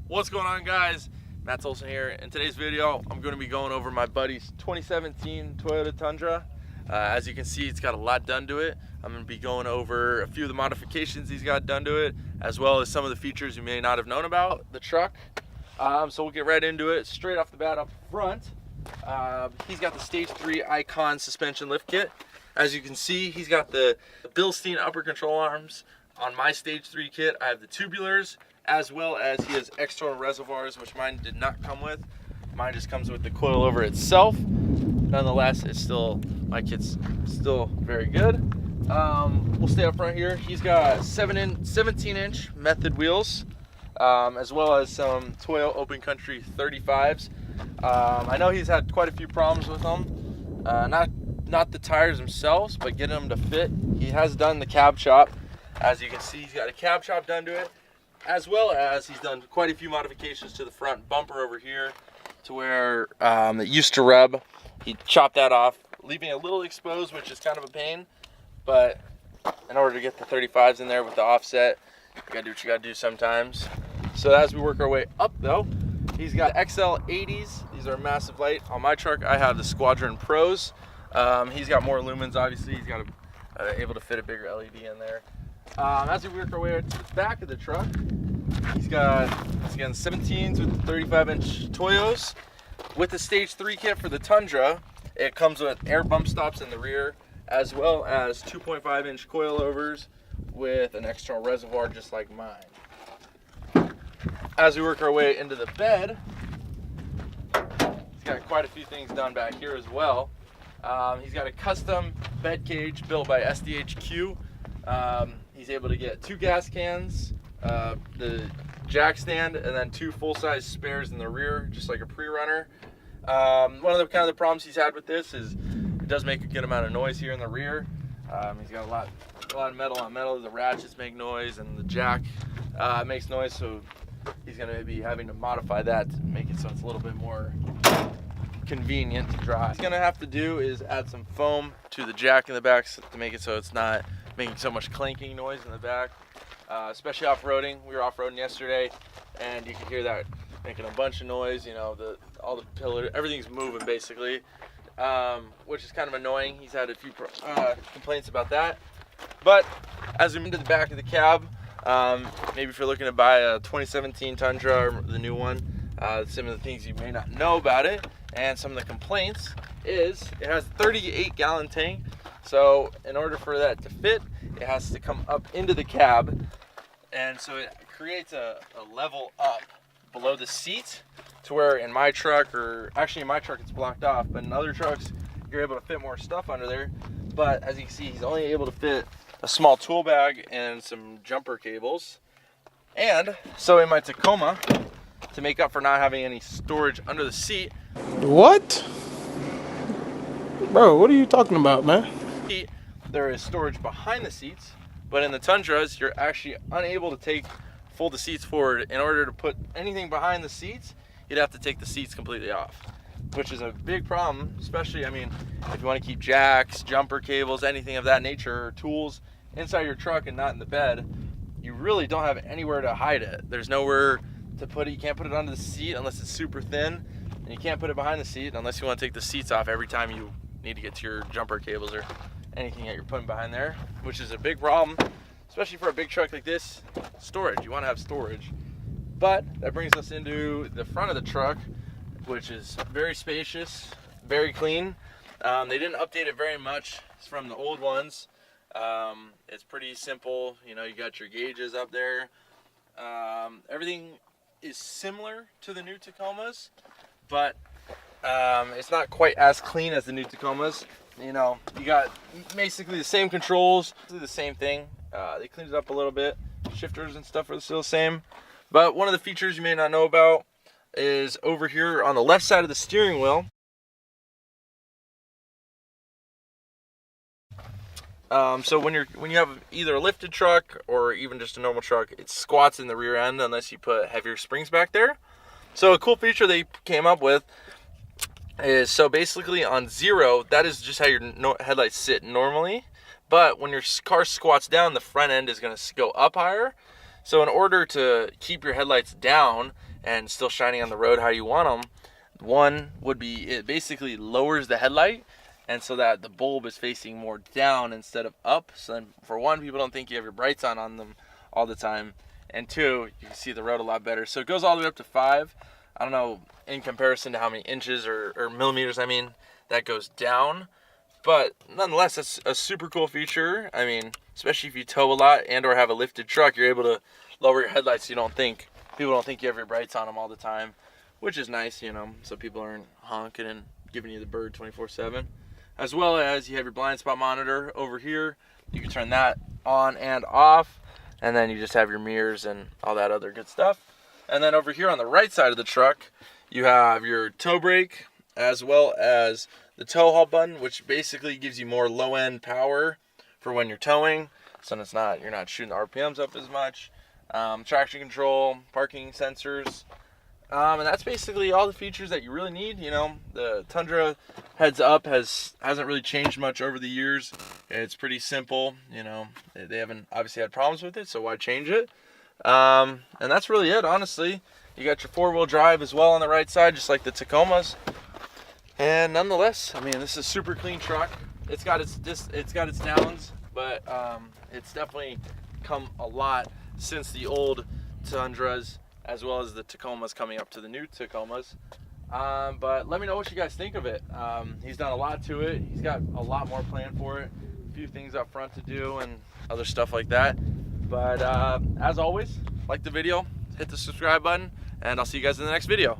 What's going on, guys? Matt Olson here. In today's video, I'm going to be going over my buddy's 2017 Toyota Tundra. As you can see, it's got a lot done to it. I'm going to be going over a few of the modifications he's got done to it, as well as some of the features you may not have known about the truck. So we'll get right into it. Straight off the bat up front, he's got the Stage 3 Icon suspension lift kit. As you can see, he's got the Bilstein upper control arms. On my Stage 3 kit, I have the tubulars, as well as he has external reservoirs, which mine did not come with. Mine just comes with the coilover itself. Nonetheless, my kit's still very good. We'll stay up front here. He's got 17-inch method wheels, as well as some Toyo Open Country 35s. I know he's had quite a few problems with them. Not the tires themselves, but getting them to fit. He has done the cab shop. As you can see, he's got a cab shop done to it, as well as he's done quite a few modifications to the front bumper over here to where it used to rub. He chopped that off, leaving it a little exposed, which is kind of a pain. But in order to get the 35s in there with the offset, you gotta do what you gotta do sometimes. So as we work our way up though, he's got XL 80s. These are massive light. On my truck, I have the Squadron Pros. He's got more lumens, obviously. He's got able to fit a bigger LED in there. As we work our way to the back of the truck, he's got 17s with 35-inch Toyos. With the Stage 3 kit for the Tundra, it comes with air bump stops in the rear, as well as 2.5-inch coilovers with an external reservoir just like mine. As we work our way into the bed, he's got quite a few things done back here as well. He's got a custom bed cage built by SDHQ. He's able to get 2 gas cans, the jack stand, and then 2 full-size spares in the rear, just like a pre-runner. One of the problems he's had with this is it does make a good amount of noise here in the rear. He's got a lot of metal on metal. The ratchets make noise, and the jack makes noise, so he's going to be having to modify that to make it so it's a little bit more convenient to drive. What he's going to have to do is add some foam to the jack in the back to make it so it's not making so much clanking noise in the back, especially off-roading. We were off-roading yesterday, and you could hear that making a bunch of noise. You know, all the pillars, everything's moving basically, which is kind of annoying. He's had a few complaints about that. But as we move to the back of the cab, maybe if you're looking to buy a 2017 Tundra or the new one, some of the things you may not know about it and some of the complaints is it has a 38-gallon tank. So in order for that to fit, it has to come up into the cab, and so it creates a level up below the seat to where in my truck, or actually in my truck it's blocked off, but in other trucks you're able to fit more stuff under there. But as you can see, he's only able to fit a small tool bag and some jumper cables. And so in my Tacoma, to make up for not having any storage under the seat. What? Bro, what are you talking about, man? There is storage behind the seats, but in the Tundras, you're actually unable to fold the seats forward. In order to put anything behind the seats, you'd have to take the seats completely off, which is a big problem, especially, I mean, if you want to keep jacks, jumper cables, anything of that nature, or tools inside your truck and not in the bed, you really don't have anywhere to hide it. There's nowhere to put it. You can't put it under the seat unless it's super thin, and you can't put it behind the seat unless you want to take the seats off every time you need to get to your jumper cables or anything that you're putting behind there, which is a big problem, especially for a big truck like this. Storage, you want to have storage. But that brings us into the front of the truck, which is very spacious, very clean. They didn't update it very much from the old ones. It's pretty simple. You know, you got your gauges up there. Everything is similar to the new Tacomas, but it's not quite as clean as the new Tacomas. You know, you got basically the same controls, the same thing. They cleaned it up a little bit. Shifters and stuff are still the same. But one of the features you may not know about is over here on the left side of the steering wheel. So when you have either a lifted truck or even just a normal truck, it squats in the rear end unless you put heavier springs back there. So a cool feature they came up with is, so basically on 0, that is just how your headlights sit normally. But when your car squats down, the front end is going to go up higher. So in order to keep your headlights down and still shining on the road how you want them. One would be, it basically lowers the headlight, and so that the bulb is facing more down instead of up. So then, for one, people don't think you have your brights on them all the time, and two, you can see the road a lot better. So it goes all the way up to 5. I don't know in comparison to how many inches or millimeters, I mean, that goes down. But nonetheless, that's a super cool feature. I mean, especially if you tow a lot and or have a lifted truck, you're able to lower your headlights so people don't think you have your brights on them all the time, which is nice, you know, so people aren't honking and giving you the bird 24/7. As well as you have your blind spot monitor over here. You can turn that on and off, and then you just have your mirrors and all that other good stuff. And then over here on the right side of the truck, you have your tow brake as well as the tow haul button, which basically gives you more low-end power for when you're towing, so you're not shooting the RPMs up as much. Traction control, parking sensors, and that's basically all the features that you really need. You know, the Tundra heads up hasn't really changed much over the years. It's pretty simple. You know, they haven't obviously had problems with it, so why change it? And that's really it, honestly. You got your 4-wheel drive as well on the right side, just like the Tacomas. And nonetheless, I mean, this is a super clean truck. It's got its downs, but it's definitely come a lot since the old Tundras, as well as the Tacomas coming up to the new Tacomas. But let me know what you guys think of it. He's done a lot to it. He's got a lot more planned for it. A few things up front to do and other stuff like that. But as always, like the video, hit the subscribe button, and I'll see you guys in the next video.